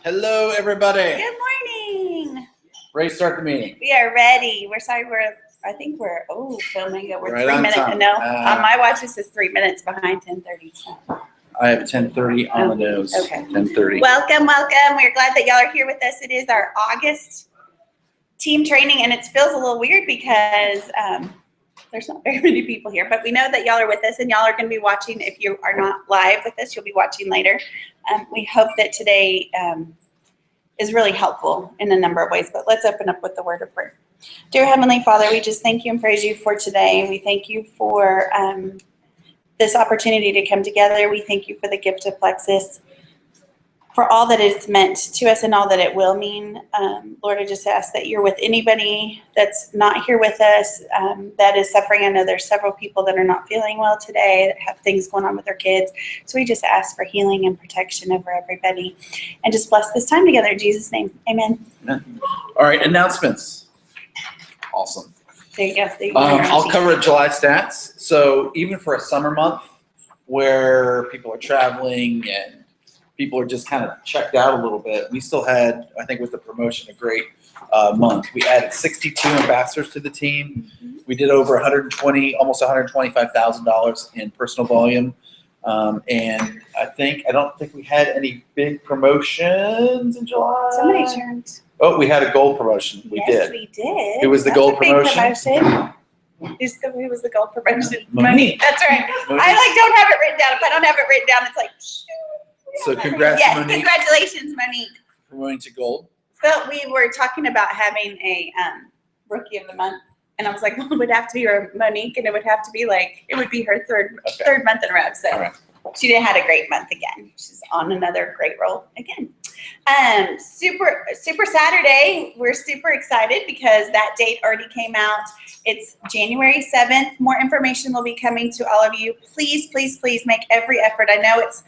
Hello, everybody. Good morning. Ready to start the meeting. We are ready. I think we're filming it. We're Right 3 on minutes. time. No, on my watch this is 3 minutes behind 10:30. So. I have 10:30 on the nose. Okay. 10:30. Welcome. We're glad that y'all are here with us. It is our August team training, and it feels a little weird because there's not very many people here, but we know that y'all are with us, and y'all are going to be watching. If you are not live with us, you'll be watching later. We hope that today is really helpful in a number of ways, but let's open up with the word of prayer. Dear Heavenly Father, we just thank you and praise you for today. We thank you for this opportunity to come together. We thank you for the gift of Plexus, for all that it's meant to us and all that it will mean. Lord, I just ask that you're with anybody that's not here with us, that is suffering. I know there's several people that are not feeling well today, that have things going on with their kids. So we just ask for healing and protection over everybody. And just bless this time together in Jesus' name. Amen. Amen. All right, announcements. Awesome. There you go. There you go. I'll cover July stats. So even for a summer month where people are traveling and people are just kind of checked out a little bit, we still had, I think with the promotion, a great month. We added 62 ambassadors to the team. Mm-hmm. We did over almost $125,000 in personal volume. And I don't think we had any big promotions in July. Somebody turned. Oh, we had a gold promotion. We Yes, did. we did. Who was the That's gold a big promotion? Who was the gold promotion? Monique. That's right. Monique. I don't have it written down. If I don't have it written down, it's like, So congrats, yes, Monique. congratulations, Monique. Promoting to gold. But we were talking about having a rookie of the month, and I was like, well, it would have to be Monique, and it would have to be it would be her third month in a row. So All right. she had a great month again. She's on another great roll again. Super Saturday. We're super excited because that date already came out. It's January 7th. More information will be coming to all of you. Please, please, please make every effort. I know it's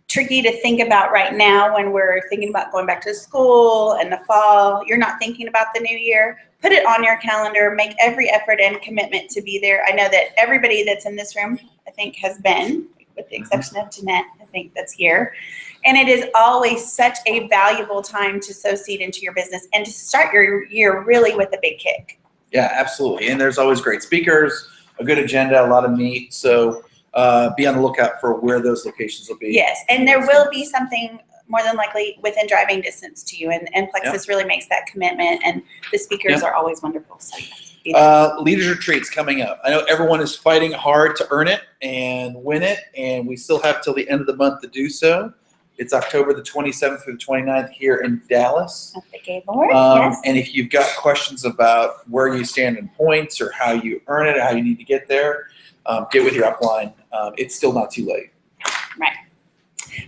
tricky to think about right now when we're thinking about going back to school and the fall. You're not thinking about the new year. Put it on your calendar. Make every effort and commitment to be there. I know that everybody that's in this room, I think, has been, with the exception of Jeanette, I think that's here. And it is always such a valuable time to sow seed into your business and to start your year really with a big kick. Yeah, absolutely. And there's always great speakers, a good agenda, a lot of meat. So be on the lookout for where those locations will be. Yes, and there will be something more than likely within driving distance to you. And Plexus really makes that commitment, and the speakers are always wonderful. So Leaders Retreats coming up. I know everyone is fighting hard to earn it and win it, and we still have till the end of the month to do so. It's October the 27th through the 29th here in Dallas. At the Gaylord, yes. And if you've got questions about where you stand in points or how you earn it or how you need to get there, get with your upline. It's still not too late. Right.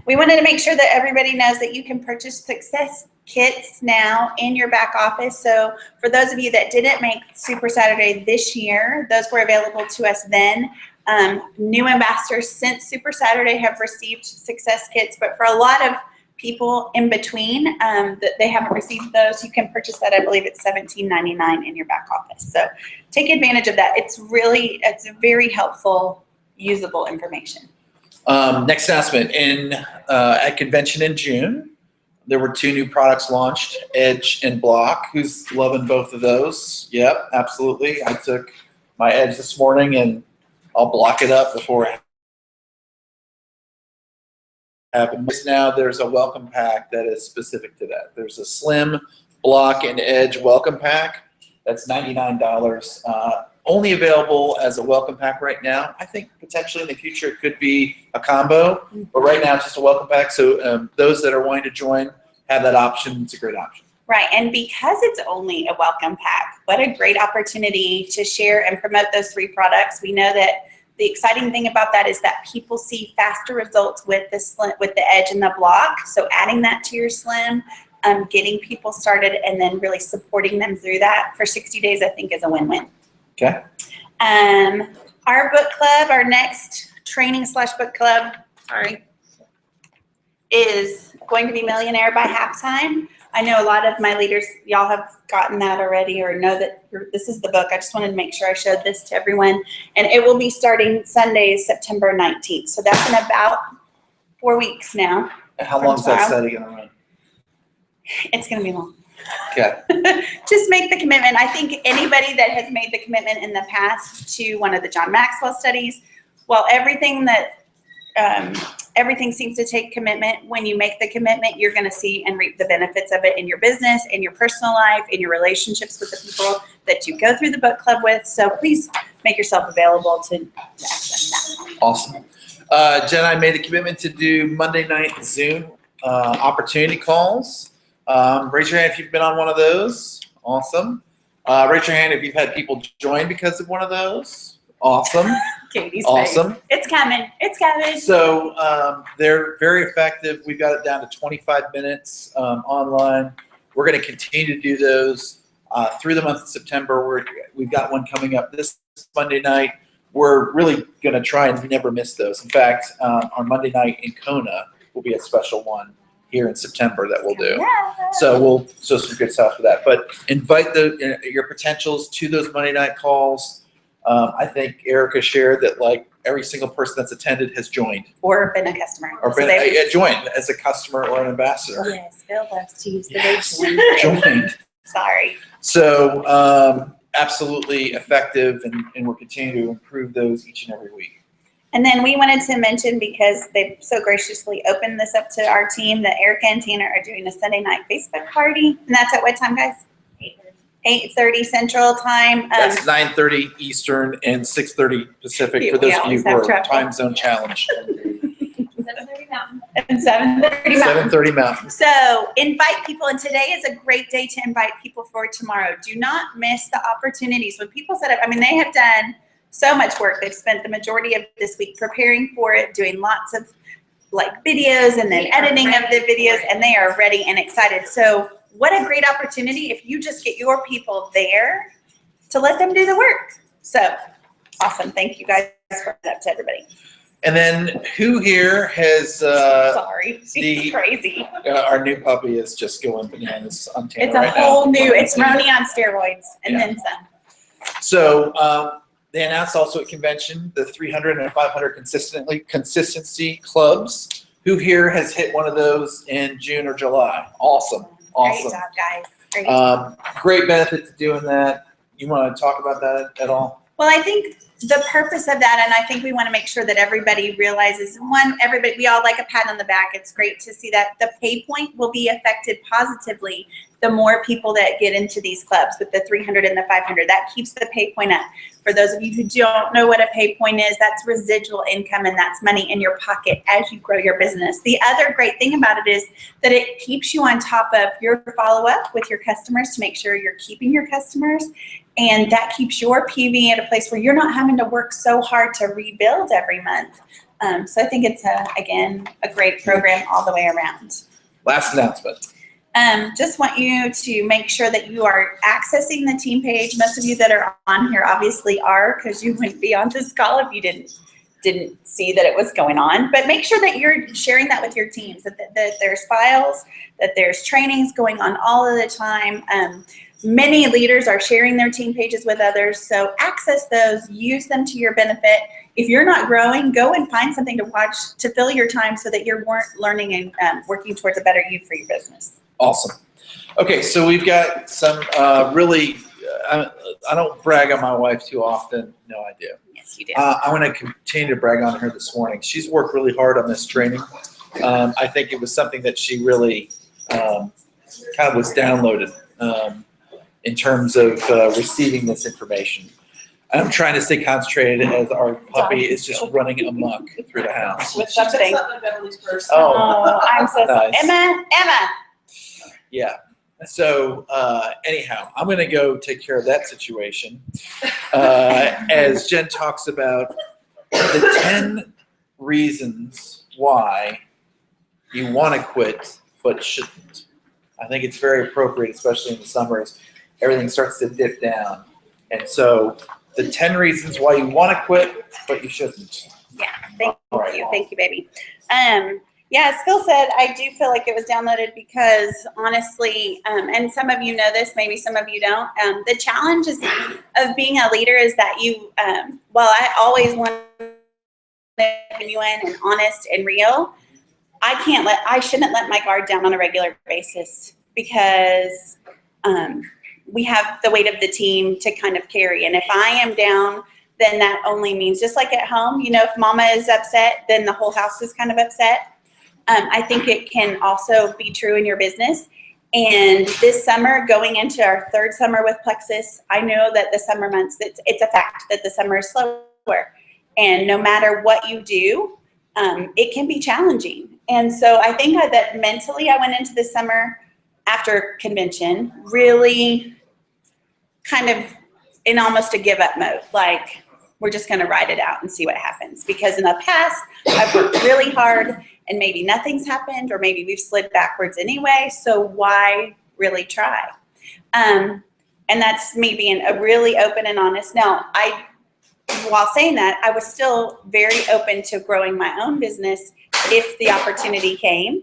We wanted to make sure that everybody knows that you can purchase Success Kits now in your back office. So for those of you that didn't make Super Saturday this year, those were available to us then. New ambassadors since Super Saturday have received Success Kits, but for a lot of people in between that they haven't received those, you can purchase that. I believe it's $17.99 in your back office. So take advantage of that. It's very helpful, usable information. Next announcement at convention in June, there were 2 new products launched, Edge and Block. Who's loving both of those? Yep, absolutely. I took my Edge this morning and I'll block it up before it happens. Now there's a welcome pack that is specific to that. There's a Slim, Block, and Edge welcome pack. That's $99. Only available as a welcome pack right now. I think potentially in the future it could be a combo, but right now it's just a welcome pack. So those that are wanting to join have that option. It's a great option. Right, and because it's only a welcome pack, what a great opportunity to share and promote those 3 products. We know that the exciting thing about that is that people see faster results with the Edge and the Block. So adding that to your Slim, getting people started, and then really supporting them through that for 60 days, I think is a win-win. Okay. Our book club, our next training/book club, is going to be Millionaire by Halftime. I know a lot of my leaders, y'all have gotten that already or know that this is the book. I just wanted to make sure I showed this to everyone. And it will be starting Sundays, September 19th. So that's in about 4 weeks now. And how long is that study going to run? It's going to be long. Okay. Just make the commitment. I think anybody that has made the commitment in the past to one of the John Maxwell studies, while everything seems to take commitment, when you make the commitment, you're going to see and reap the benefits of it in your business, in your personal life, in your relationships with the people that you go through the book club with. So please make yourself available to access that. Awesome. Jen and I made a commitment to do Monday night Zoom opportunity calls. Raise your hand if you've been on one of those. Awesome. Raise your hand if you've had people join because of one of those. Awesome. Katie's Awesome. face. It's coming. It's coming. So they're very effective. We've got it down to 25 minutes online. We're going to continue to do those through the month of September. We've got one coming up this Monday night. We're really going to try and never miss those. In fact, our Monday night in Kona will be a special one here in September that we'll do. Yeah. So we'll do some good stuff for that. But invite your potentials to those Monday night calls. I think Erica shared that like every single person that's attended has joined. Or been a customer. Or been joined as a customer or an ambassador. Yes, Bill loves to use the Yes. word Joined. Sorry. So absolutely effective, and we're continuing to improve those each and every week. And then we wanted to mention, because they've so graciously opened this up to our team, that Erica and Tina are doing a Sunday night Facebook party. And that's at what time, guys? 8:30 Central Time. That's 9:30 Eastern and 6:30 Pacific for those of you who are time zone challenged. 7:30 Mountain. And 7:30 Mountain. 7:30 Mountain. So invite people, and today is a great day to invite people for tomorrow. Do not miss the opportunities. When people set up, I mean, they have done so much work. They've spent the majority of this week preparing for it, doing lots of like videos and then editing of the videos, and they are ready and excited. So what a great opportunity if you just get your people there to let them do the work. So awesome. Thank you guys for that to everybody. And then who here has Sorry, she's crazy. Our new puppy is just going bananas on Tana It's a right whole now. new, it's Roni on steroids and Yeah. then some. So they announced also at convention the 300 and 500 consistency clubs. Who here has hit one of those in June or July? Awesome. Awesome. Great job, guys. Great job. Great benefit to doing that. You want to talk about that at all? Well, I think the purpose of that, and I think we want to make sure that everybody realizes, one, we all like a pat on the back. It's great to see that the pay point will be affected positively the more people that get into these clubs with the 300 and the 500. That keeps the pay point up. For those of you who don't know what a pay point is, that's residual income, and that's money in your pocket as you grow your business. The other great thing about it is that it keeps you on top of your follow-up with your customers to make sure you're keeping your customers, and that keeps your PV at a place where you're not having to work so hard to rebuild every month. So I think it's, again, a great program all the way around. Last announcement. Just want you to make sure that you are accessing the team page. Most of you that are on here obviously are, because you wouldn't be on this call if you didn't see that it was going on. But make sure that you're sharing that with your teams, that there's files, that there's trainings going on all of the time. Many leaders are sharing their team pages with others, so access those, use them to your benefit. If you're not growing, go and find something to watch to fill your time so that you're learning and working towards a better you for your business. Awesome. Okay, so we've got some really, I don't brag on my wife too often. No, I do. Yes, you do. I'm going to continue to brag on her this morning. She's worked really hard on this training. I think it was something that she really kind of was downloaded in terms of receiving this information. I'm trying to stay concentrated as our puppy is just running amok through the house. With something. Oh. Oh, I'm so sorry. Nice. Emma. Yeah. So anyhow, I'm going to go take care of that situation. As Jen talks about the 10 reasons why you want to quit but shouldn't. I think it's very appropriate, especially in the summers. Everything starts to dip down. And so the 10 reasons why you want to quit but you shouldn't. Yeah, thank All right. you. Thank you, baby. Yeah, as Phil said, I do feel like it was downloaded because honestly, and some of you know this, maybe some of you don't, the challenge of being a leader is that you, while I always want to be genuine and honest and real, I shouldn't let my guard down on a regular basis because we have the weight of the team to kind of carry. And if I am down, then that only means, just like at home, you know, if mama is upset, then the whole house is kind of upset. I think it can also be true in your business. And this summer, going into our third summer with Plexus, I know that the summer months, it's a fact that the summer is slower. And no matter what you do, it can be challenging. And so I think that mentally I went into the summer after convention really kind of in almost a give up mode. Like, we're just going to ride it out and see what happens. Because in the past, I've worked really hard and maybe nothing's happened, or maybe we've slid backwards anyway. So why really try? And that's me being a really open and honest. Now, while saying that, I was still very open to growing my own business if the opportunity came.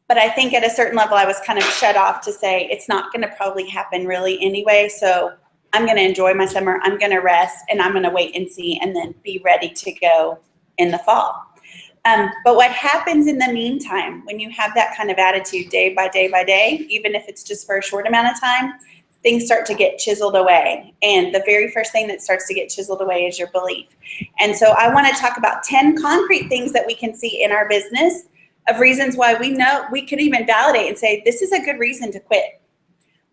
But I think at a certain level, I was kind of shut off to say it's not going to probably happen really anyway. So I'm going to enjoy my summer. I'm going to rest, and I'm going to wait and see, and then be ready to go in the fall. But what happens in the meantime, when you have that kind of attitude day by day by day, even if it's just for a short amount of time, things start to get chiseled away. And the very first thing that starts to get chiseled away is your belief. And so I want to talk about 10 concrete things that we can see in our business of reasons why we know we could even validate and say, this is a good reason to quit.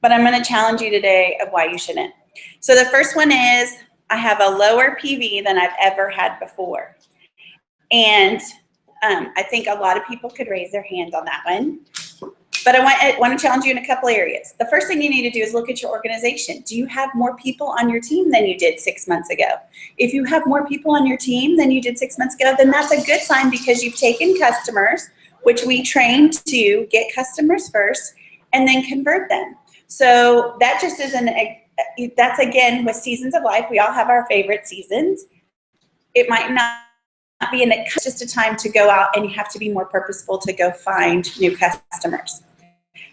But I'm going to challenge you today of why you shouldn't. So the first one is, I have a lower PV than I've ever had before. And I think a lot of people could raise their hand on that one. But I want to challenge you in a couple areas. The first thing you need to do is look at your organization. Do you have more people on your team than you did 6 months ago? If you have more people on your team than you did 6 months ago, then that's a good sign, because you've taken customers, which we train to get customers first and then convert them. So that just isn't, that's again with seasons of life. We all have our favorite seasons. It might not be, and it's just a time to go out, and you have to be more purposeful to go find new customers.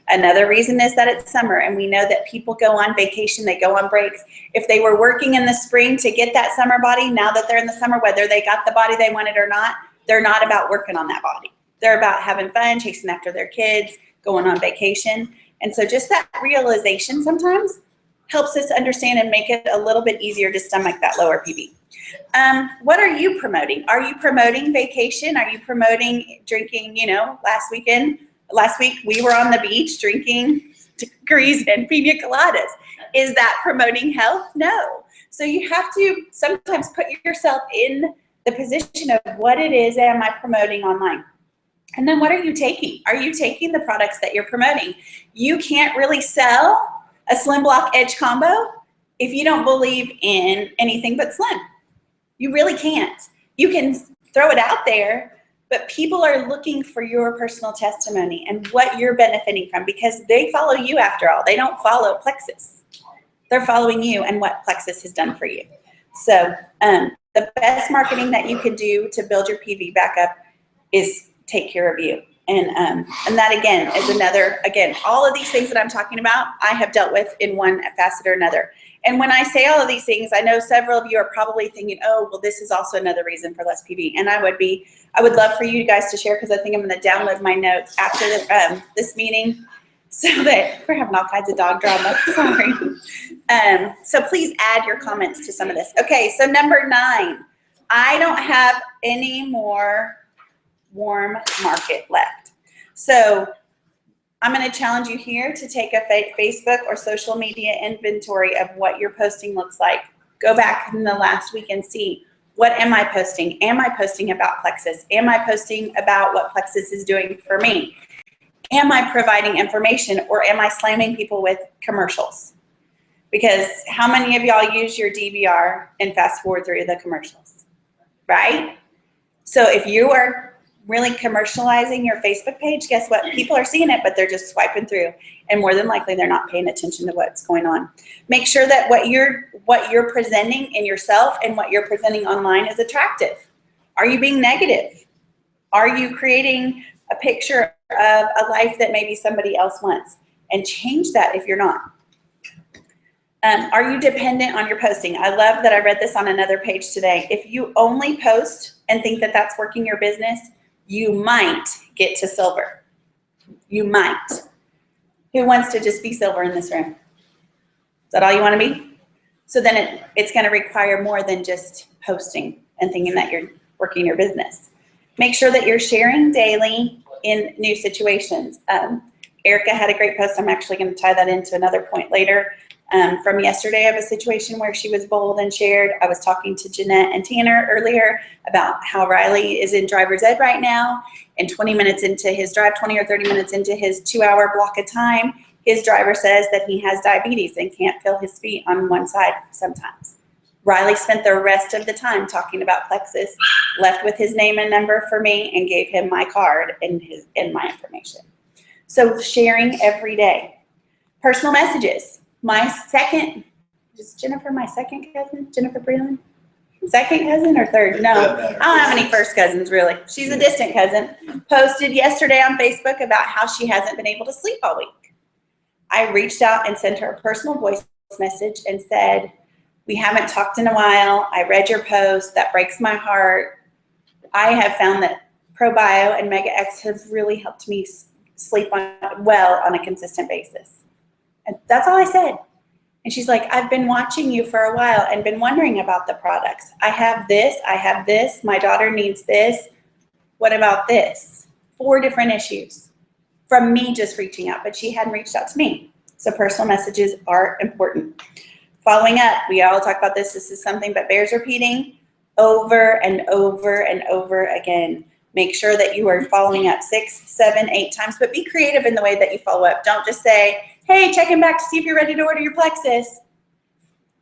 Another reason is that it's summer, and we know that people go on vacation, they go on breaks. If they were working in the spring to get that summer body, now that they're in the summer, whether they got the body they wanted or not, they're not about working on that body. They're about having fun, chasing after their kids, going on vacation. And so just that realization sometimes helps us understand and make it a little bit easier to stomach that lower PV. What are you promoting? Are you promoting vacation? Are you promoting drinking? You know, last week we were on the beach drinking degrees and pina coladas. Is that promoting health? No. So you have to sometimes put yourself in the position of what it is am I promoting online. And then what are you taking? Are you taking the products that you're promoting? You can't really sell a Slim Block Edge combo if you don't believe in anything but slim. You really can't. You can throw it out there, but people are looking for your personal testimony and what you're benefiting from, because they follow you after all. They don't follow Plexus. They're following you and what Plexus has done for you. So the best marketing that you can do to build your PV back up is take care of you. And that again is another, all of these things that I'm talking about, I have dealt with in one facet or another. And when I say all of these things, I know several of you are probably thinking, oh, well, this is also another reason for less PV. And I would love for you guys to share, because I think I'm going to download my notes after this meeting, so that we're having all kinds of dog drama. Sorry. So please add your comments to some of this. Okay, so number 9, I don't have any more warm market left. So I'm going to challenge you here to take a Facebook or social media inventory of what your posting looks like. Go back in the last week and see, what am I posting? Am I posting about Plexus? Am I posting about what Plexus is doing for me? Am I providing information, or am I slamming people with commercials? Because how many of y'all use your DVR and fast forward through the commercials, right? So if you are really commercializing your Facebook page, guess what? People are seeing it, but they're just swiping through, and more than likely they're not paying attention to what's going on. Make sure that what you're presenting in yourself and what you're presenting online is attractive. Are you being negative? Are you creating a picture of a life that maybe somebody else wants? And change that if you're not. Are you dependent on your posting? I love that I read this on another page today. If you only post and think that that's working your business, you might get to silver. You might. Who wants to just be silver in this room? Is that all you want to be? So then it's going to require more than just posting and thinking that you're working your business. Make sure that you're sharing daily in new situations. Erica had a great post. I'm actually going to tie that into another point later. From yesterday of a situation where she was bold and shared. I was talking to Jeanette and Tanner earlier about how Riley is in driver's ed right now, and 20 minutes into his drive, 20 or 30 minutes into his 2-hour block of time, his driver says that he has diabetes and can't feel his feet on one side sometimes. Riley spent the rest of the time talking about Plexus, left with his name and number for me, and gave him my card and my information. So sharing every day. Personal messages. Is Jennifer my second cousin? Jennifer Breland? Second cousin or third? No, I don't have any first cousins really. She's a distant cousin. Posted yesterday on Facebook about how she hasn't been able to sleep all week. I reached out and sent her a personal voice message and said, we haven't talked in a while. I read your post. That breaks my heart. I have found that ProBio and MegaX have really helped me sleep well on a consistent basis. And that's all I said. And she's like, I've been watching you for a while and been wondering about the products. I have this, my daughter needs this. What about this? 4 different issues from me just reaching out, but she hadn't reached out to me. So personal messages are important. Following up, we all talk about this. This is something that bears repeating over and over and over again. Make sure that you are following up 6, 7, 8 times, but be creative in the way that you follow up. Don't just say, hey, checking back to see if you're ready to order your Plexus.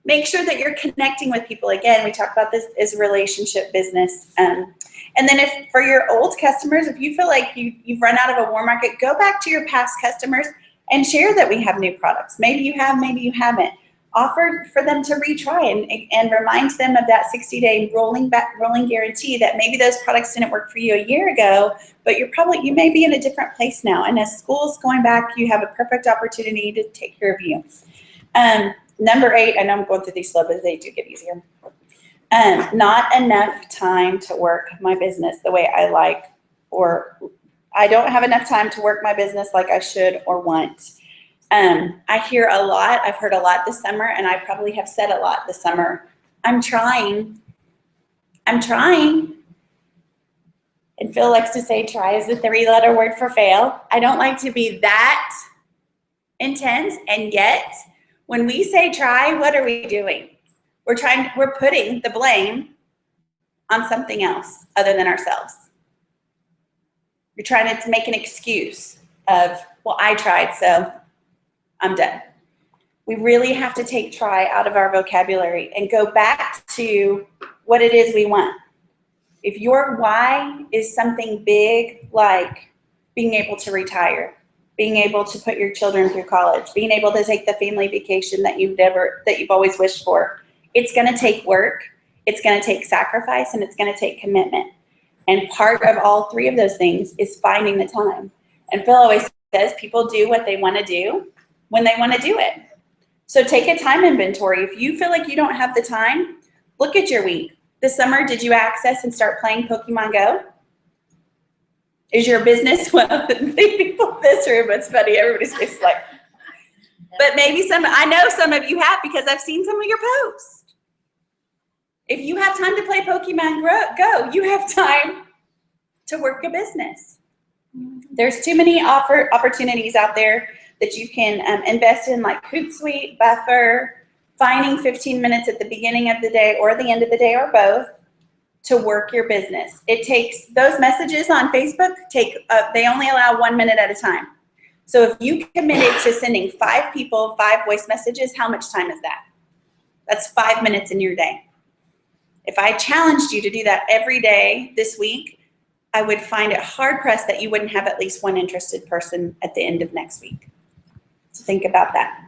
Make sure that you're connecting with people. Again, we talk about this as a relationship business. And then if for your old customers, if you feel like you've run out of a warm market, go back to your past customers and share that we have new products. Maybe you have, maybe you haven't. Offer for them to retry and remind them of that 60-day rolling guarantee that maybe those products didn't work for you a year ago, but you may be in a different place now. And as school's going back, you have a perfect opportunity to take care of you. Number 8, I know I'm going through these slow, but they do get easier. Not enough time to work my business the way I like, or I don't have enough time to work my business like I should or want. I hear a lot, I've heard a lot this summer, and I probably have said a lot this summer. I'm trying. And Phil likes to say try is the 3-letter word for fail. I don't like to be that intense, and yet when we say try, what are we doing? We're putting the blame on something else other than ourselves. You're trying to make an excuse of, well, I tried, so I'm done. We really have to take try out of our vocabulary and go back to what it is we want. If your why is something big like being able to retire, being able to put your children through college, being able to take the family vacation that you've always wished for, it's going to take work, it's going to take sacrifice, and it's going to take commitment. And part of all 3 of those things is finding the time. And Phil always says people do what they want to do when they want to do it. So take a time inventory. If you feel like you don't have the time, look at your week. This summer, did you access and start playing Pokemon Go? Is your business, well, the people in this room, it's funny, everybody's just like, but maybe I know some of you have because I've seen some of your posts. If you have time to play Pokemon Go, you have time to work a business. There's too many opportunities out there that you can invest in, like Hootsuite, Buffer, finding 15 minutes at the beginning of the day or the end of the day or both to work your business. It takes, those messages on Facebook, they only allow 1 minute at a time. So if you committed to sending 5 people 5 voice messages, how much time is that? That's 5 minutes in your day. If I challenged you to do that every day this week, I would find it hard pressed that you wouldn't have at least 1 interested person at the end of next week. So think about that.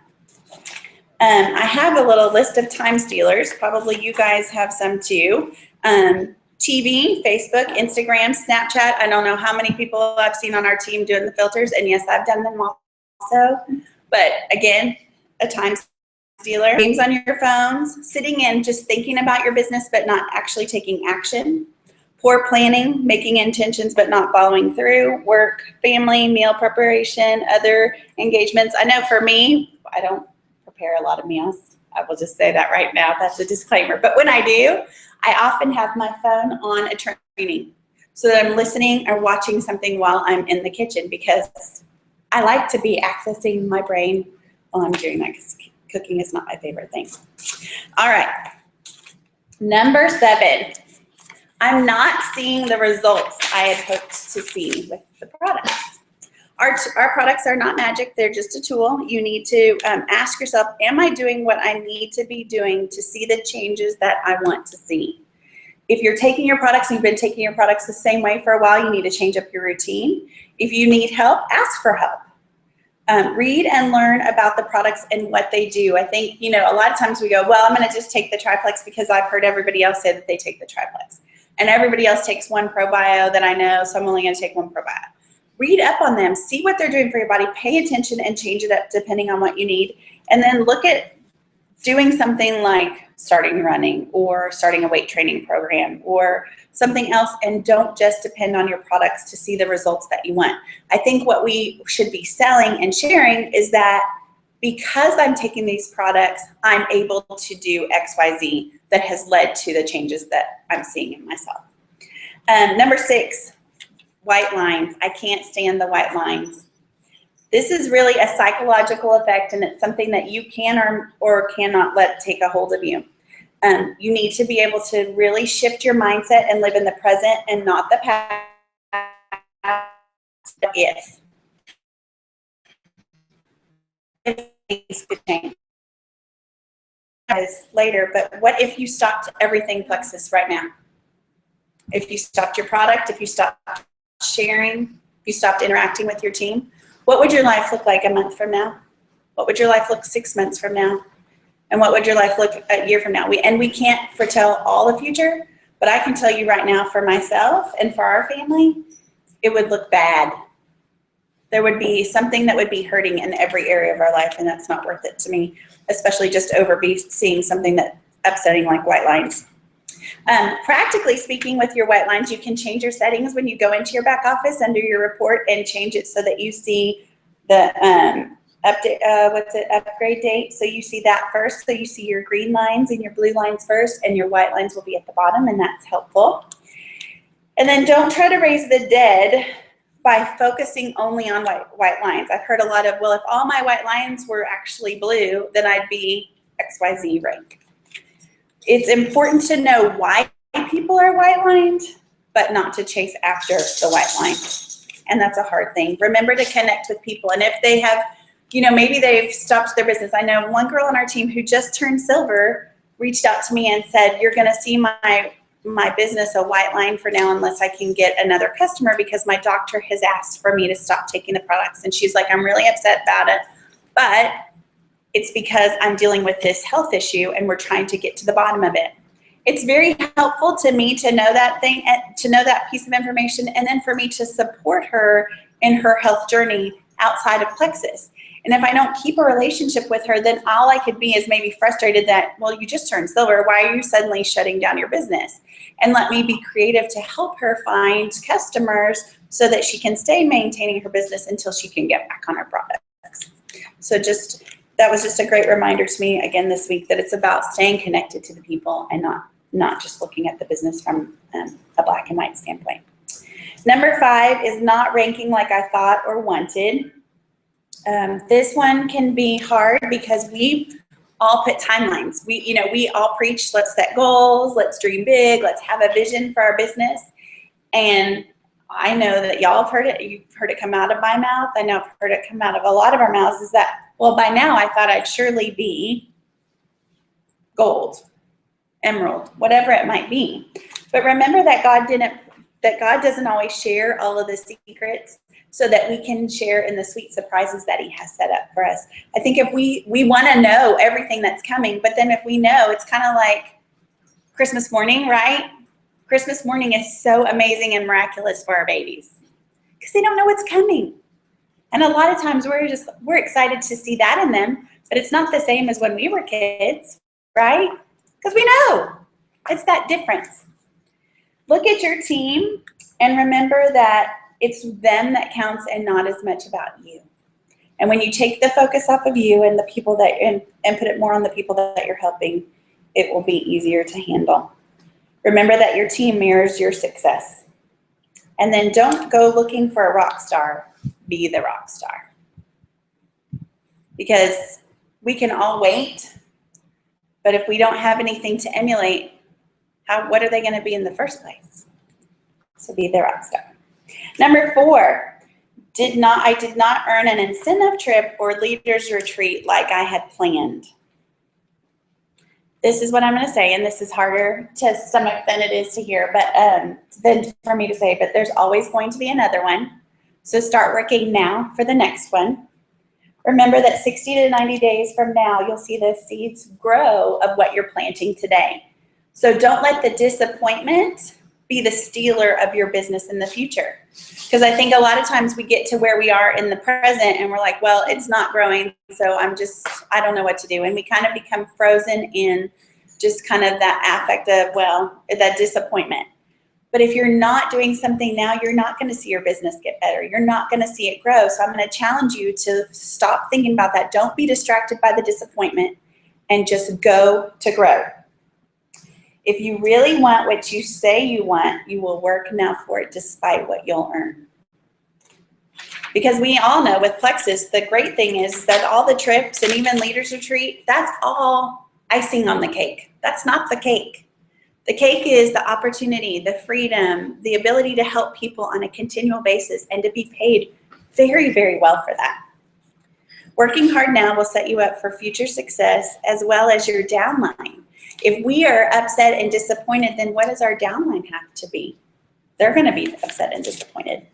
I have a little list of time stealers. Probably you guys have some too. TV, Facebook, Instagram, Snapchat. I don't know how many people I've seen on our team doing the filters, and yes, I've done them also. But again, a time stealer. Games on your phones, sitting in, just thinking about your business, but not actually taking action. Poor planning, making intentions but not following through. Work, family, meal preparation, other engagements. I know for me, I don't prepare a lot of meals. I will just say that right now. That's a disclaimer. But when I do, I often have my phone on a training so that I'm listening or watching something while I'm in the kitchen, because I like to be accessing my brain while I'm doing that, because cooking is not my favorite thing. All right. Number 7, I'm not seeing the results I had hoped to see with the products. Our products are not magic. They're just a tool. You need to ask yourself, am I doing what I need to be doing to see the changes that I want to see? If you're taking your products and you've been taking your products the same way for a while, you need to change up your routine. If you need help, ask for help. Read and learn about the products and what they do. I think, a lot of times we go, well, I'm going to just take the Triplex because I've heard everybody else say that they take the Triplex. And everybody else takes one ProBio that I know, so I'm only going to take one ProBio. Read up on them, see what they're doing for your body, pay attention and change it up depending on what you need. And then look at doing something like starting running or starting a weight training program or something else, and don't just depend on your products to see the results that you want. I think what we should be selling and sharing is that because I'm taking these products, I'm able to do XYZ that has led to the changes that I'm seeing in myself. Number 6, white lines. I can't stand the white lines. This is really a psychological effect, and it's something that you can or cannot let take a hold of you. You need to be able to really shift your mindset and live in the present and not the past. If things could change later, but what if you stopped everything Plexus right now? If you stopped your product, if you stopped sharing, if you stopped interacting with your team, what would your life look like a month from now? What would your life look 6 months from now? And what would your life look a year from now? We can't foretell all the future, but I can tell you right now, for myself and for our family, it would look bad. There would be something that would be hurting in every area of our life, and that's not worth it to me, especially just seeing something that's upsetting like white lines. Practically speaking, with your white lines, you can change your settings when you go into your back office under your report and change it so that you see the upgrade date. So you see that first. So you see your green lines and your blue lines first, and your white lines will be at the bottom, and that's helpful. And then don't try to raise the dead by focusing only on white lines. I've heard a lot of, well, if all my white lines were actually blue, then I'd be XYZ rank. It's important to know why people are white lined, but not to chase after the white line. And that's a hard thing. Remember to connect with people. And if they have, maybe they've stopped their business. I know one girl on our team who just turned silver reached out to me and said, you're going to see my business a white line for now unless I can get another customer, because my doctor has asked for me to stop taking the products. And she's like, I'm really upset about it, but it's because I'm dealing with this health issue and we're trying to get to the bottom of it. It's very helpful to me to know that thing, to know that piece of information, and then for me to support her in her health journey outside of Plexus. And if I don't keep a relationship with her, then all I could be is maybe frustrated that, well, you just turned silver. Why are you suddenly shutting down your business? And let me be creative to help her find customers so that she can stay maintaining her business until she can get back on her products. So that was just a great reminder to me again this week that it's about staying connected to the people and not just looking at the business from a black and white standpoint. Number 5 is not ranking like I thought or wanted. This one can be hard because we all put timelines. We all preach, let's set goals, let's dream big, let's have a vision for our business. And I know that y'all have heard it. You've heard it come out of my mouth. I know I've heard it come out of a lot of our mouths, is that, well, by now I thought I'd surely be gold, emerald, whatever it might be. But remember that God doesn't always share all of the secrets so that we can share in the sweet surprises that he has set up for us. I think if we want to know everything that's coming, but then if we know, it's kind of like Christmas morning, right? Christmas morning is so amazing and miraculous for our babies because they don't know what's coming. And a lot of times we're excited to see that in them, but it's not the same as when we were kids, right? Because we know it's that difference. Look at your team and remember that it's them that counts and not as much about you. And when you take the focus off of you and the people that and put it more on the people that you're helping, it will be easier to handle. Remember that your team mirrors your success. And then don't go looking for a rock star, be the rock star. Because we can all wait, but if we don't have anything to emulate, what are they going to be in the first place? So be the rock star. Number 4, I did not earn an incentive trip or leaders retreat like I had planned. This is what I'm going to say, and this is harder to stomach than it is to hear, but than for me to say, but there's always going to be another one. So start working now for the next one. Remember that 60 to 90 days from now, you'll see the seeds grow of what you're planting today. So don't let the disappointment be the stealer of your business in the future. Because I think a lot of times we get to where we are in the present and we're like, well, it's not growing, so I don't know what to do. And we kind of become frozen in just kind of that affect of, well, that disappointment. But if you're not doing something now, you're not going to see your business get better. You're not going to see it grow. So I'm going to challenge you to stop thinking about that. Don't be distracted by the disappointment and just go to grow. If you really want what you say you want, you will work now for it despite what you'll earn. Because we all know with Plexus, the great thing is that all the trips and even Leaders Retreat, that's all icing on the cake. That's not the cake. The cake is the opportunity, the freedom, the ability to help people on a continual basis and to be paid very, very well for that. Working hard now will set you up for future success as well as your downline. If we are upset and disappointed, then what does our downline have to be? They're going to be upset and disappointed.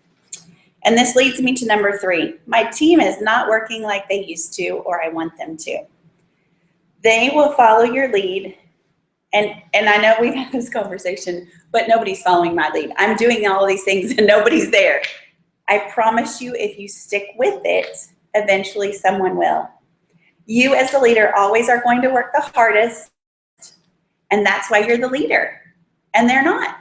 And this leads me to number 3. My team is not working like they used to, or I want them to. They will follow your lead. And I know we've had this conversation, but nobody's following my lead. I'm doing all of these things and nobody's there. I promise you, if you stick with it, eventually someone will. You as the leader always are going to work the hardest. And that's why you're the leader, and they're not.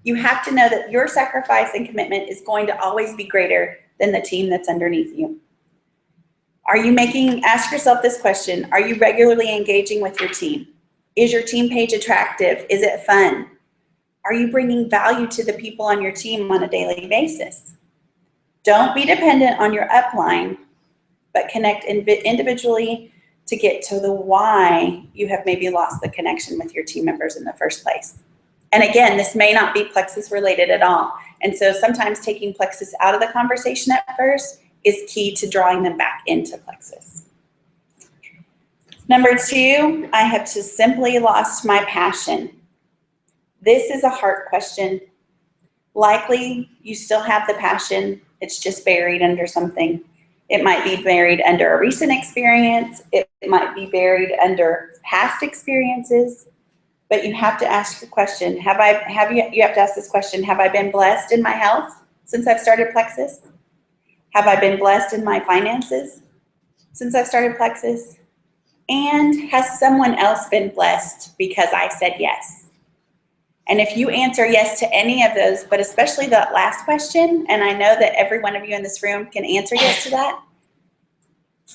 You have to know that your sacrifice and commitment is going to always be greater than the team that's underneath you. Ask yourself this question, are you regularly engaging with your team? Is your team page attractive? Is it fun? Are you bringing value to the people on your team on a daily basis? Don't be dependent on your upline, but connect individually to get to the why you have maybe lost the connection with your team members in the first place. And again, this may not be Plexus related at all. And so sometimes taking Plexus out of the conversation at first is key to drawing them back into Plexus. Number 2, I have just simply lost my passion. This is a heart question. Likely you still have the passion, it's just buried under something. It might be buried under a recent experience. It might be buried under past experiences. But you have to ask the question, you have to ask this question, have I been blessed in my health since I've started Plexus? Have I been blessed in my finances since I've started Plexus? And has someone else been blessed because I said yes? And if you answer yes to any of those, but especially that last question, and I know that every one of you in this room can answer yes to that,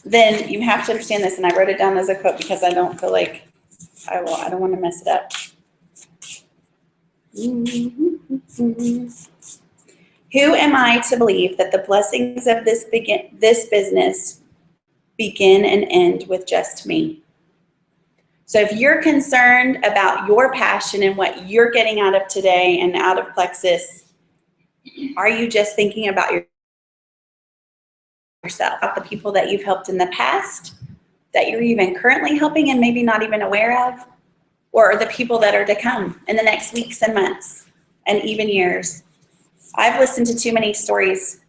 then you have to understand this, and I wrote it down as a quote because I don't feel like I don't want to mess it up. Who am I to believe that the blessings of this business begin and end with just me? So if you're concerned about your passion and what you're getting out of today and out of Plexus, are you just thinking about yourself, about the people that you've helped in the past, that you're even currently helping and maybe not even aware of, or the people that are to come in the next weeks and months and even years? I've listened to too many stories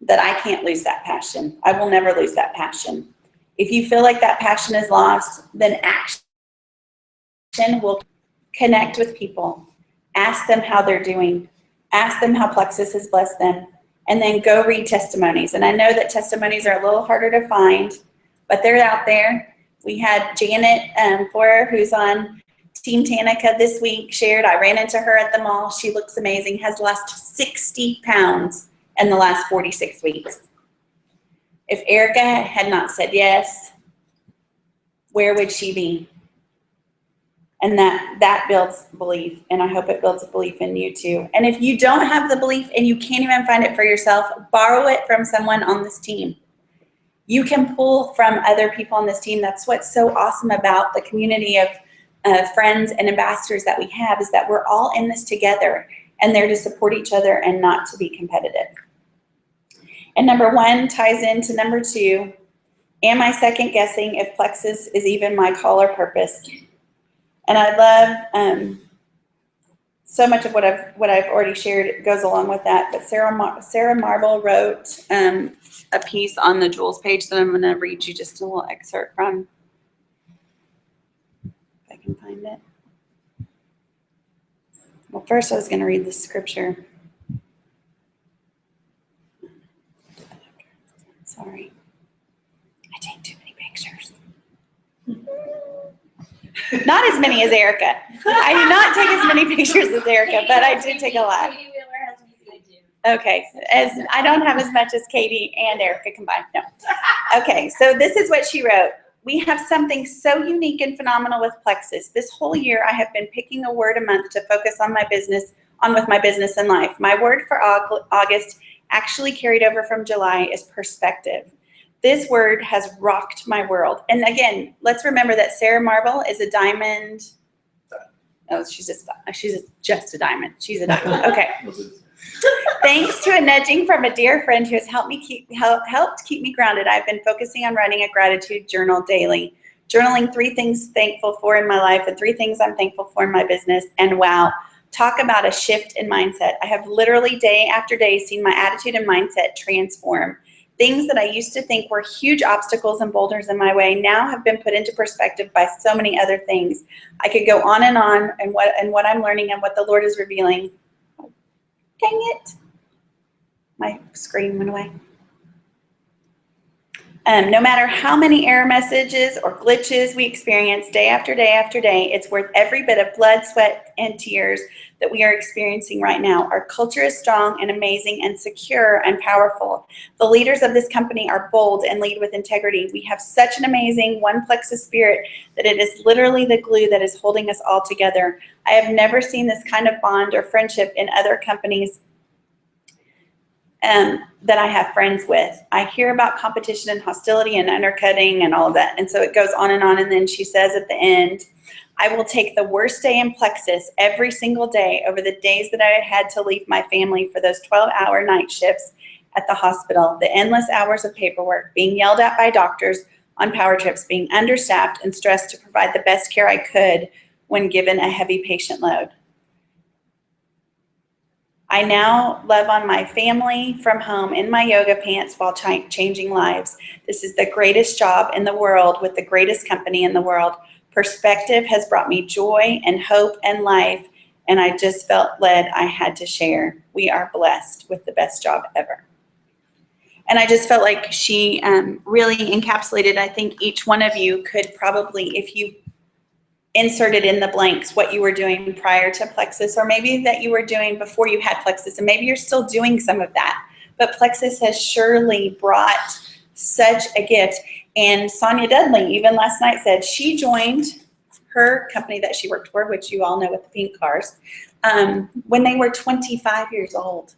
that I can't lose that passion. I will never lose that passion. If you feel like that passion is lost, then action will connect with people. Ask them how they're doing. Ask them how Plexus has blessed them. And then go read testimonies. And I know that testimonies are a little harder to find, but they're out there. We had Janet Forer, who's on Team Tanica this week shared, I ran into her at the mall. She looks amazing, has lost 60 pounds in the last 46 weeks. If Erica had not said yes, where would she be? And that builds belief, and I hope it builds a belief in you too. And if you don't have the belief and you can't even find it for yourself, borrow it from someone on this team. You can pull from other people on this team. That's what's so awesome about the community of friends and ambassadors that we have, is that we're all in this together and there to support each other and not to be competitive. And number 1 ties into number 2. Am I second guessing if Plexus is even my call or purpose? And I love so much of what I've already shared goes along with that. But Sarah Marble wrote a piece on the Jewels page that I'm going to read you just a little excerpt from. If I can find it. Well, first I was going to read the scripture. Sorry. I take too many pictures. Not as many as Erica. I do not take as many pictures as Erica, but I do take a lot. Katie Wheeler has me, I do. Okay, as I don't have as much as Katie and Erica combined. No. Okay, so this is what she wrote. We have something so unique and phenomenal with Plexus. This whole year, I have been picking a word a month to focus on with my business and life. My word for August, actually carried over from July, is perspective. This word has rocked my world. And again, let's remember that Sarah Marble is a diamond. Oh, she's just a diamond. She's a diamond. Okay. Thanks to a nudging from a dear friend who has helped keep me grounded, I've been focusing on writing a gratitude journal daily. Journaling 3 things thankful for in my life and 3 things I'm thankful for in my business. And wow, talk about a shift in mindset. I have literally day after day seen my attitude and mindset transform. Things that I used to think were huge obstacles and boulders in my way now have been put into perspective by so many other things. I could go on and what I'm learning and what the Lord is revealing. Dang it. My screen went away. No matter how many error messages or glitches we experience day after day after day, it's worth every bit of blood, sweat, and tears that we are experiencing right now. Our culture is strong and amazing and secure and powerful. The leaders of this company are bold and lead with integrity. We have such an amazing One Plexus spirit that it is literally the glue that is holding us all together. I have never seen this kind of bond or friendship in other companies that I have friends with. I hear about competition and hostility and undercutting and all of that. And so it goes on. And then she says at the end, I will take the worst day in Plexus every single day over the days that I had to leave my family for those 12-hour night shifts at the hospital, the endless hours of paperwork, being yelled at by doctors on power trips, being understaffed and stressed to provide the best care I could when given a heavy patient load. I now love on my family from home in my yoga pants while changing lives. This is the greatest job in the world with the greatest company in the world. Perspective has brought me joy and hope and life, and I just felt led I had to share. We are blessed with the best job ever. And I just felt like she really encapsulated, I think each one of you could probably, if you inserted in the blanks what you were doing prior to Plexus, or maybe that you were doing before you had Plexus, and maybe you're still doing some of that. But Plexus has surely brought such a gift. And Sonia Dudley, even last night, said she joined her company that she worked for, which you all know with the pink cars, when they were 25 years old.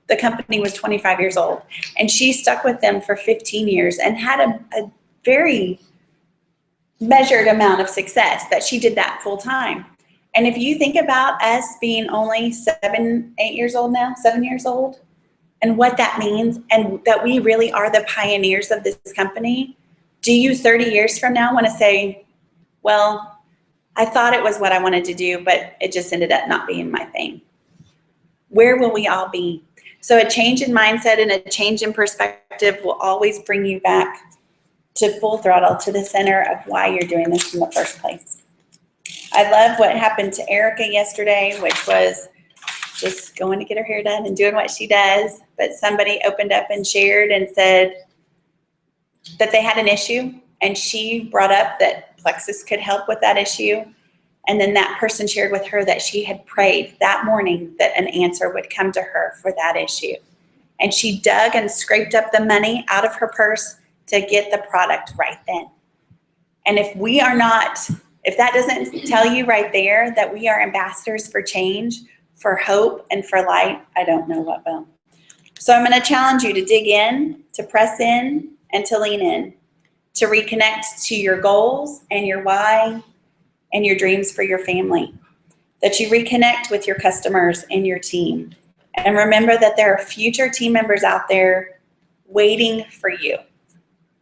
The company was 25 years old. And she stuck with them for 15 years and had a very measured amount of success that she did that full time. And if you think about us being only 7 years old now, and what that means, and that we really are the pioneers of this company, do you 30 years from now want to say, well, I thought it was what I wanted to do, but it just ended up not being my thing? Where will we all be? So a change in mindset and a change in perspective will always bring you back to full throttle, to the center of why you're doing this in the first place. I love what happened to Erica yesterday, which was just going to get her hair done and doing what she does. But somebody opened up and shared and said that they had an issue, and she brought up that Plexus could help with that issue. And then that person shared with her that she had prayed that morning that an answer would come to her for that issue. And she dug and scraped up the money out of her purse to get the product right then. And if we are not, if that doesn't tell you right there that we are ambassadors for change, for hope, and for light, I don't know what will. So I'm going to challenge you to dig in, to press in, and to lean in, to reconnect to your goals and your why and your dreams for your family, that you reconnect with your customers and your team. And remember that there are future team members out there waiting for you.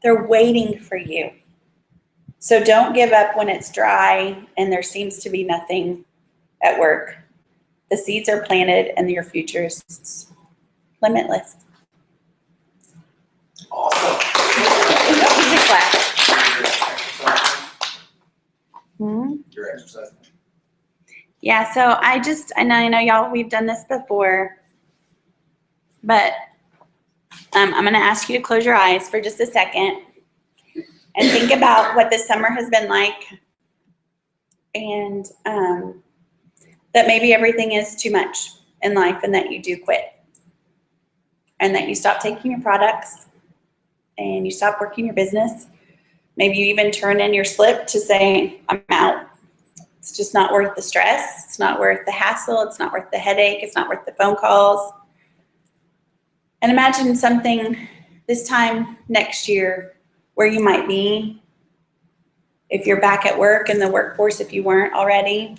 They're waiting for you. So don't give up when it's dry and there seems to be nothing at work. The seeds are planted and your future is limitless. Awesome. Music class. Your exercise. Yeah, so I know y'all, we've done this before, but I'm going to ask you to close your eyes for just a second and think about what this summer has been like, and that maybe everything is too much in life and that you do quit, and that you stop taking your products and you stop working your business. Maybe you even turn in your slip to say, I'm out. It's just not worth the stress. It's not worth the hassle. It's not worth the headache. It's not worth the phone calls. And imagine something this time next year where you might be, if you're back at work in the workforce, if you weren't already,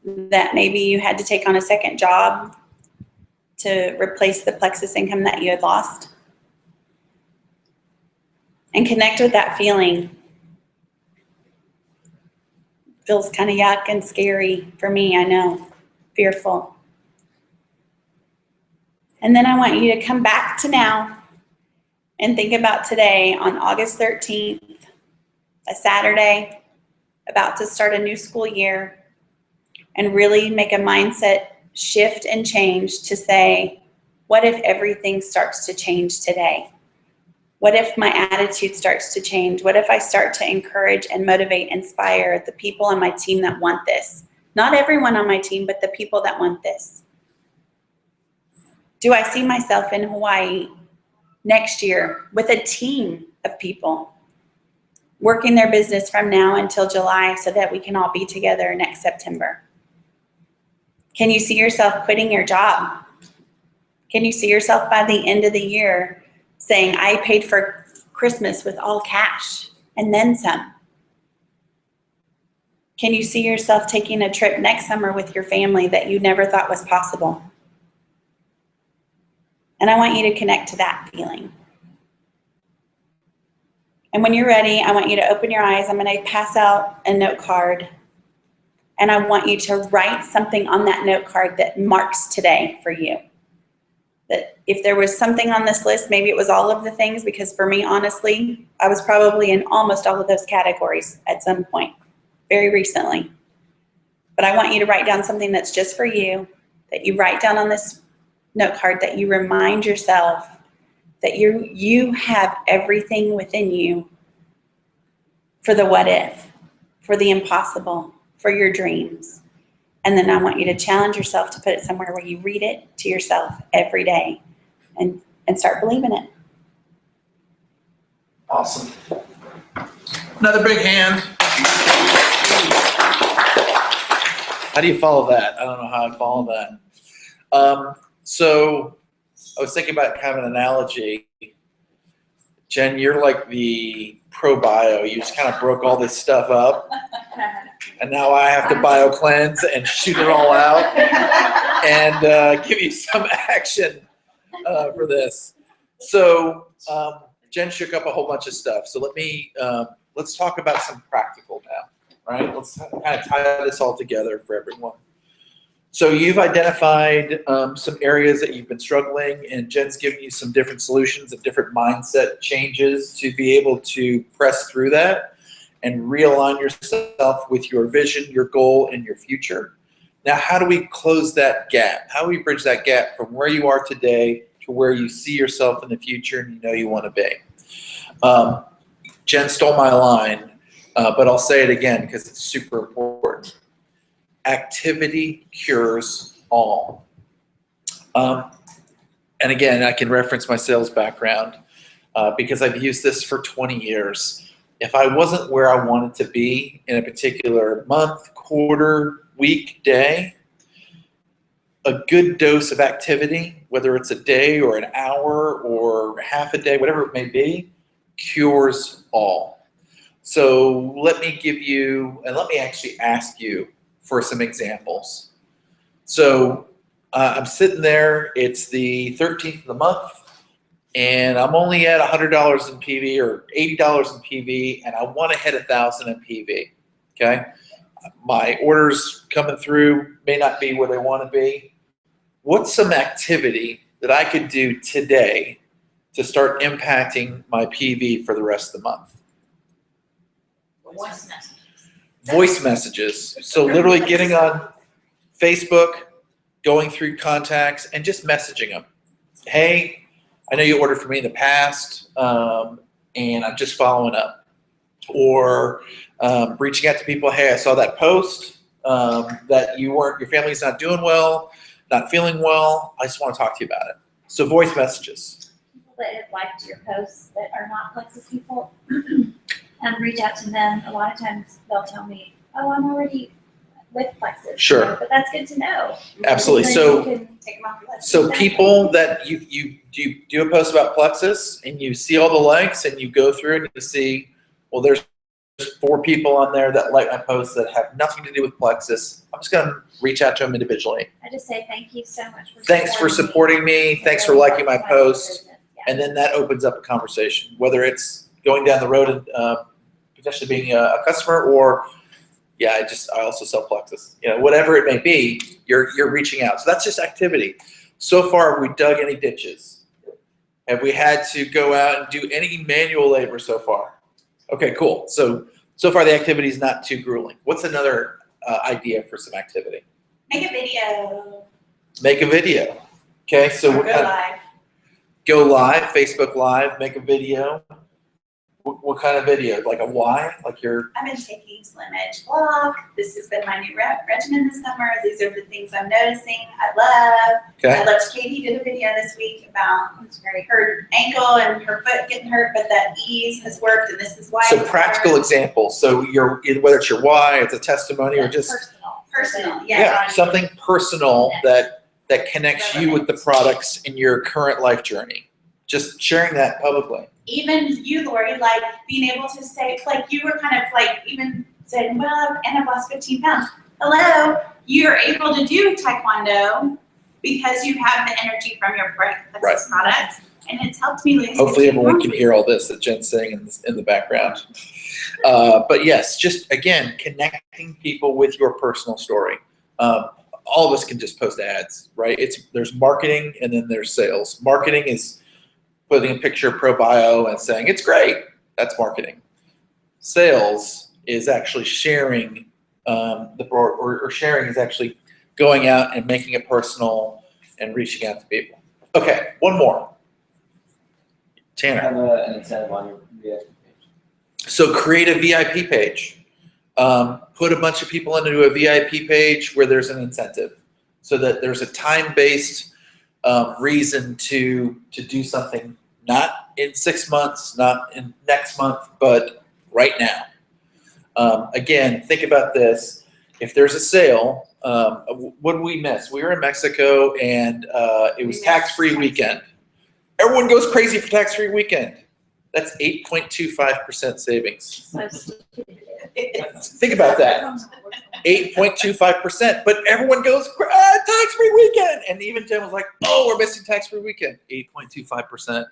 that maybe you had to take on a second job to replace the Plexus income that you had lost. And connect with that feeling. Feels kind of yuck and scary for me, I know, fearful. And then I want you to come back to now and think about today on August 13th, a Saturday, about to start a new school year, and really make a mindset shift and change to say, what if everything starts to change today? What if my attitude starts to change? What if I start to encourage and motivate, inspire the people on my team that want this? Not everyone on my team, but the people that want this. Do I see myself in Hawaii next year with a team of people working their business from now until July so that we can all be together next September? Can you see yourself quitting your job? Can you see yourself by the end of the year saying, I paid for Christmas with all cash and then some? Can you see yourself taking a trip next summer with your family that you never thought was possible? And I want you to connect to that feeling. And when you're ready, I want you to open your eyes. I'm going to pass out a note card. And I want you to write something on that note card that marks today for you. That if there was something on this list, maybe it was all of the things, because for me, honestly, I was probably in almost all of those categories at some point, very recently. But I want you to write down something that's just for you, that you write down on this note card, that you remind yourself that you have everything within you for the what if, for the impossible, for your dreams. And then I want you to challenge yourself to put it somewhere where you read it to yourself every day and start believing it. Awesome. Another big hand. How do you follow that? I don't know how I follow that. So I was thinking about kind of an analogy. Jen, you're like the pro-bio. You just kind of broke all this stuff up. And now I have to bio-cleanse and shoot it all out and give you some action for this. So Jen shook up a whole bunch of stuff. So let's talk about some practical now, right? Let's kind of tie this all together for everyone. So you've identified some areas that you've been struggling, and Jen's given you some different solutions and different mindset changes to be able to press through that and realign yourself with your vision, your goal, and your future. Now, how do we close that gap? How do we bridge that gap from where you are today to where you see yourself in the future and you know you want to be? Jen stole my line, but I'll say it again because it's super important. activity cures all. And again, I can reference my sales background because I've used this for 20 years. If I wasn't where I wanted to be in a particular month, quarter, week, day, a good dose of activity, whether it's a day or an hour or half a day, whatever it may be, cures all. So let me give you, and let me actually ask you for some examples. So I'm sitting there, it's the 13th of the month, and I'm only at $100 in PV or $80 in PV, and I want to hit 1,000 in PV, okay? My orders coming through may not be where they want to be. What's some activity that I could do today to start impacting my PV for the rest of the month? Voice messages. Voice messages. So literally getting on Facebook, going through contacts, and just messaging them. Hey, I know you ordered for me in the past, and I'm just following up. Or reaching out to people, hey, I saw that post that your family's not doing well, not feeling well. I just want to talk to you about it. So voice messages. People that have liked your posts that are not Plexus people, reach out to them. A lot of times they'll tell me, oh, I'm already with Plexus. Sure. But that's good to know. Absolutely. Then So, you can take them off your list. so people that you do a post about Plexus and you see all the likes and you go through and you see, well, there's 4 people on there that like my posts that have nothing to do with Plexus. I'm just going to reach out to them individually. I just say thank you so much for Thanks for supporting me. Thanks for liking my post. And then that opens up a conversation, whether it's going down the road and potentially being a customer, or yeah, I also sell Plexus. You know, whatever it may be, you're reaching out. So that's just activity. So far, have we dug any ditches? Have we had to go out and do any manual labor so far? Okay, cool. So far the activity is not too grueling. What's another idea for some activity? Make a video. Make a video. Okay, so Or what go kind of, live. go live, Facebook Live, make a video. What kind of video? Like a why? Like you're, I've been taking Slim Edge Block. This has been my new regimen this summer. These are the things I'm noticing. I love. okay, I loved Katie did a video this week about her ankle and her foot getting hurt, but that ease has worked, and this is why. so it's practical worked. examples. So whether it's your why, it's a testimony, or just, Personal, yeah, yeah. something personal that connects you with the products in your current life journey. Just sharing that publicly. Even you, Lori, like being able to say, like you were kind of like even saying, well, and I've lost 15 pounds. Hello, you're able to do Taekwondo because you have the energy from your Plexus products, and it's helped me lose. Hopefully 15 everyone pounds. can hear all this that Jen's saying in the background. But yes, just again, connecting people with your personal story. All of us can just post ads, right? There's marketing and then there's sales. Marketing is putting a picture of ProBio and saying it's great. That's marketing. Sales is actually sharing or sharing is actually going out and making it personal and reaching out to people. Okay, one more. Tanner. Have an incentive on your VIP page. So create a VIP page. Put a bunch of people into a VIP page where there's an incentive, so that there's a time-based reason to do something, not in 6 months, not in next month, but right now. Again, think about this. If there's a sale, what did we miss? We were in Mexico and it was tax-free weekend. Everyone goes crazy for tax-free weekend. That's 8.25% savings. Think about that. 8.25%, but everyone goes tax-free weekend, and even Jen was like, "Oh, we're missing tax-free weekend." 8.25%.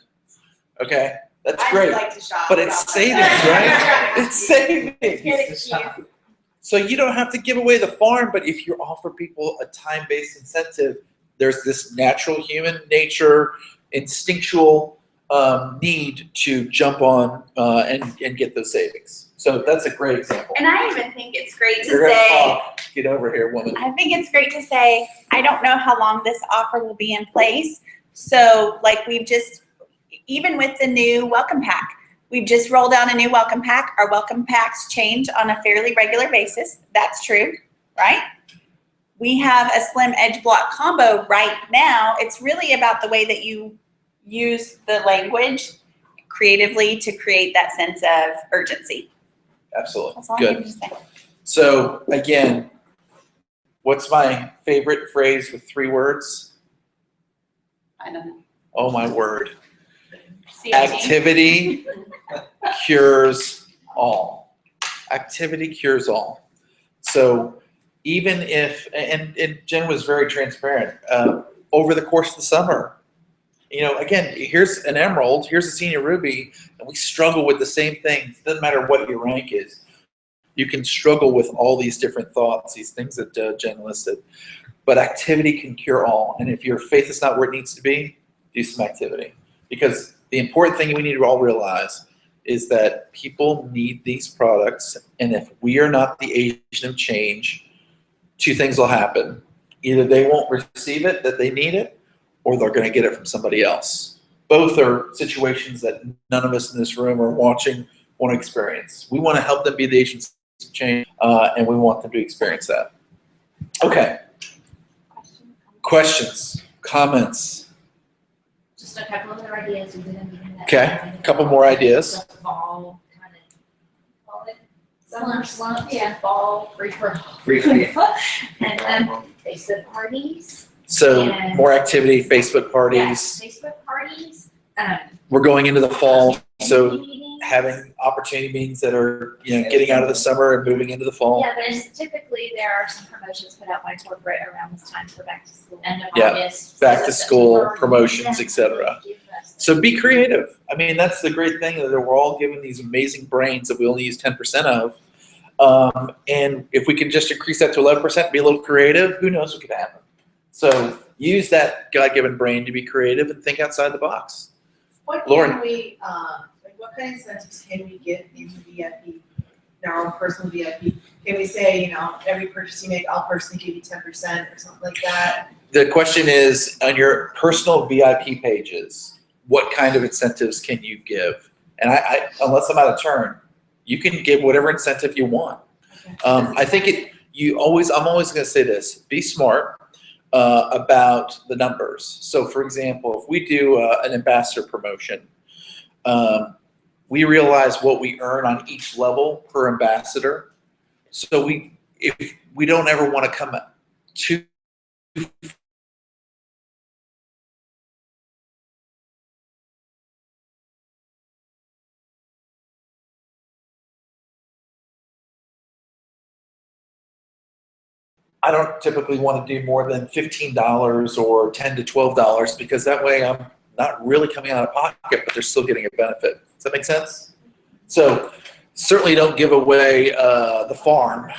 Okay, that's I great, like to shop. but it's savings, right? It's savings. Get excused. So you don't have to give away the farm, but if you offer people a time-based incentive, there's this natural human nature, instinctual need to jump on and get those savings. So that's a great example. And I even think it's great to You're gonna say, talk. Get over here, woman. I think it's great to say, I don't know how long this offer will be in place. So like even with the new welcome pack, we've just rolled out a new welcome pack. Our welcome packs change on a fairly regular basis. That's true, right? we have a Slim Edge Block combo right now. It's really about the way that you use the language creatively to create that sense of urgency. Absolutely. That's all I Good. need to say. So again, what's my favorite phrase with 3 words? I don't know. Oh my word. CIG. Activity cures all. Activity cures all. So even if, and Jen was very transparent, over the course of the summer, you know, again, here's an Emerald, here's a Senior Ruby, and we struggle with the same things. Doesn't matter what your rank is. You can struggle with all these different thoughts, these things that Jen listed. But activity can cure all. And if your faith is not where it needs to be, do some activity. Because the important thing we need to all realize is that people need these products. And if we are not the agent of change, 2 things will happen. Either they won't receive it, that they need it, or they're going to get it from somebody else. Both are situations that none of us in this room or watching want to experience. We want to help them be the agents of change, and we want them to experience that. Okay. Questions, comments? Just a couple of other ideas we didn't even. Okay, a couple more ideas. The fall kind of, call it summer slump, yeah, fall free for. And then Facebook parties. So And- more activity, Facebook Yes, parties. Facebook parties. We're going into the fall, so meetings. having opportunity meetings that are, you know, getting out of the summer and moving into the fall. Yeah, there's typically, there are some promotions put out by corporate around this time for back to school. End of Yeah, August. Back to school, September. promotions, etc. Give us- So be creative. I mean, that's the great thing, that we're all given these amazing brains that we only use 10% of. And if we can just increase that to 11%, be a little creative, who knows what could happen. So use that God-given brain to be creative and think outside the box. What Lauren. can we, like what kind of incentives can we get into VIP, in our own personal VIP? Can we say, you know, every purchase you make, I'll personally give you 10% or something like that? The question is, on your personal VIP pages, what kind of incentives can you give? And I unless I'm out of turn, you can give whatever incentive you want. I think I'm always going to say this: be smart about the numbers. So, for example, if we do an ambassador promotion, we realize what we earn on each level per ambassador. So if we don't ever want to come too I don't typically want to do more than $15 or $10 to $12 because that way I'm not really coming out of pocket, but they're still getting a benefit. Does that make sense? So certainly don't give away the farm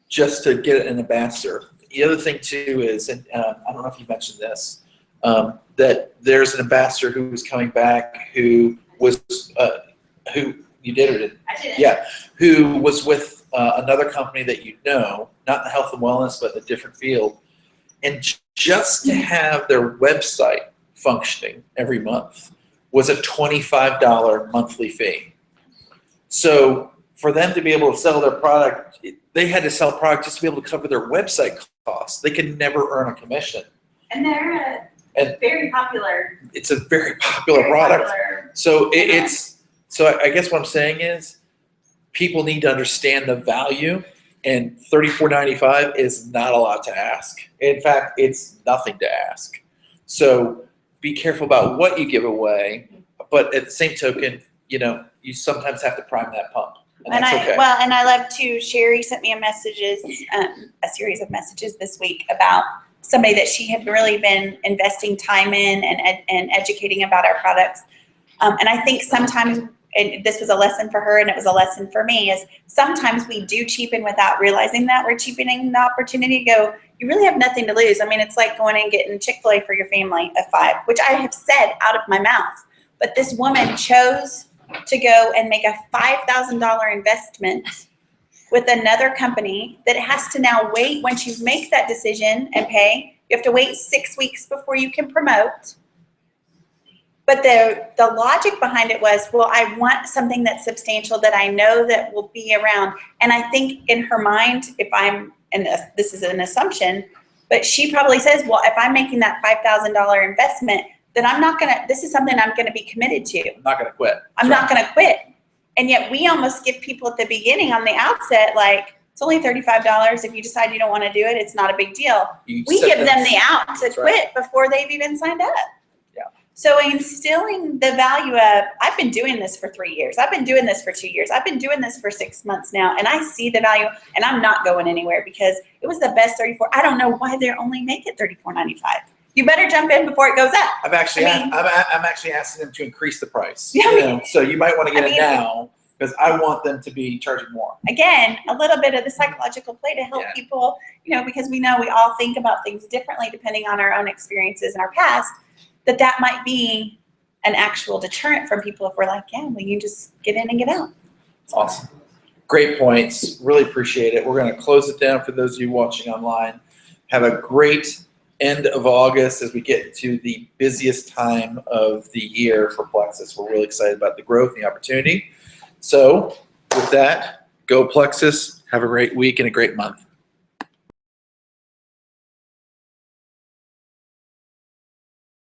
just to get an ambassador. The other thing too is, and I don't know if you mentioned this, that there's an ambassador who was coming back who was, who you did or didn't? I did it. Yeah, who was with another company that you know, not in the health and wellness, but in a different field. And just to have their website functioning every month was a $25 monthly fee. So for them to be able to sell their product, they had to sell product just to be able to cover their website costs. They could never earn a commission. And they're And very popular. it's a very popular product. So so I guess what I'm saying is people need to understand the value, and $34.95 is not a lot to ask. In fact, it's nothing to ask. So be careful about what you give away, but at the same token, you know, you sometimes have to prime that pump, and that's okay. And I love too, Sherry sent me a series of messages this week about somebody that she had really been investing time in and educating about our products. And I think sometimes, and this was a lesson for her and it was a lesson for me, is sometimes we do cheapen without realizing that we're cheapening the opportunity to go, you really have nothing to lose. I mean, it's like going and getting Chick-fil-A for your family of 5, which I have said out of my mouth. But this woman chose to go and make a $5,000 investment with another company that has to now wait. Once you make that decision and pay, you have to wait 6 weeks before you can promote. But the logic behind it was, well, I want something that's substantial that I know that will be around. And I think in her mind, if I'm and this is an assumption, but she probably says, well, if I'm making that $5,000 investment, then this is something I'm gonna be committed to. I'm not gonna quit. I'm not gonna quit. And yet we almost give people at the beginning on the outset, like, it's only $35. If you decide you don't wanna do it, it's not a big deal. You We set give them the out to That's right. quit before they've even signed up. Yeah. So instilling the value of, I've been doing this for 3 years. I've been doing this for 2 years. I've been doing this for 6 months now. And I see the value and I'm not going anywhere because it was the best 34. I don't know why they're only make it $34.95. You better jump in before it goes up. I'm actually, I mean- I'm actually asking them to increase the price. Yeah, I You mean- know, so you might want to get I it mean- now because I want them to be charging more. Again, a little bit of the psychological play to help Yeah. people, because we know we all think about things differently depending on our own experiences in our past, that might be an actual deterrent from people if we're like, yeah, well, you just get in and get out. Awesome. Great points. Really appreciate it. We're going to close it down for those of you watching online. Have a great end of August as we get to the busiest time of the year for Plexus. We're really excited about the growth and the opportunity. So with that, go Plexus. Have a great week and a great month.